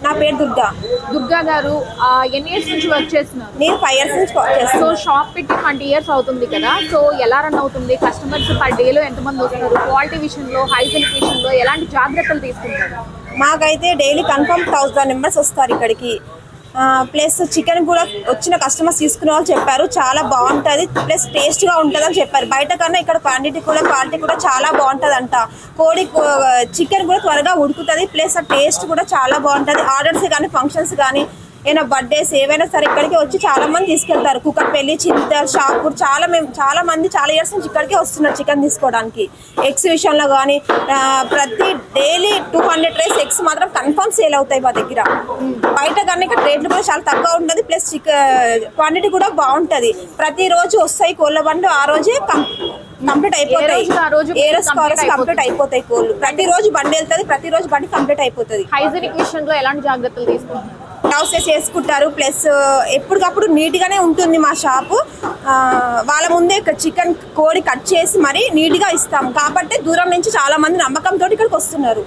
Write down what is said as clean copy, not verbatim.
నా పేరు దుర్గా. దుర్గా గారు ఎన్ని ఇయర్స్ నుంచి వర్క్ చేస్తున్నారు? నేను 5 years నుంచి వర్క్ సో చేస్తున్నాను. షాప్ పెట్టి 20 years అవుతుంది కదా, సో ఎలా రన్ అవుతుంది? కస్టమర్స్ పర్ డేలో ఎంతమంది వస్తున్నారు? క్వాలిటీ విషయంలో, హైజీనిక్ విషయంలో ఎలాంటి జాగ్రత్తలు తీసుకుంటారు? మాకైతే డైలీ కన్ఫర్మ్ 1000 members వస్తారు ఇక్కడికి. ప్లస్ చికెన్ కూడా వచ్చిన కస్టమర్స్ తీసుకునే వాళ్ళు చెప్పారు చాలా బాగుంటుంది, ప్లస్ టేస్ట్గా ఉంటుంది అని చెప్పారు. బయట కన్నా ఇక్కడ క్వాలిటీ కూడా చాలా బాగుంటుంది అంట. చికెన్ కూడా త్వరగా ఉడుకుతుంది, ప్లస్ ఆ టేస్ట్ కూడా చాలా బాగుంటుంది. ఆర్డర్స్ కానీ ఫంక్షన్స్ కానీ ఏమైనా బర్త్డేస్ ఏవైనా సరే ఇక్కడికి వచ్చి చాలా మంది తీసుకెళ్తారు. కుకట్పల్లి, చింతల్, షాపూర్ చాలా మంది చాలా ఇయర్స్ నుంచి ఇక్కడికే వస్తున్నారు చికెన్ తీసుకోవడానికి. ఎగ్స్ విషయంలో కానీ ప్రతి డైలీ 200 trays ఎగ్స్ మాత్రం కన్ఫర్మ్ సేల్ అవుతాయి మా దగ్గర. బయట కానీ ఇక్కడ రేట్లు కూడా చాలా తక్కువ ఉంటుంది, ప్లస్ క్వాంటిటీ కూడా బాగుంటుంది. ప్రతిరోజు వస్తాయి కోళ్ళ బండ్లు, ఆ రోజే కంప్లీట్ అయిపోతాయి. కంప్లీట్ అయిపోతాయి కోళ్ళు. ప్రతిరోజు బండి వెళ్తుంది, ప్రతిరోజు బండి కంప్లీట్ అయిపోతుంది. హైజీనిక్ విషయంలో ఎలాంటి జాగ్రత్తలు తీసుకుంటారు? గ్లౌసెస్ వేసుకుంటారు, ప్లస్ ఎప్పటికప్పుడు నీట్గానే ఉంటుంది మా షాపు. వాళ్ళ ముందే కోడి కట్ చేసి మరీ నీట్గా ఇస్తాం కాబట్టి దూరం నుంచి చాలా మంది నమ్మకంతో ఇక్కడికి వస్తున్నారు.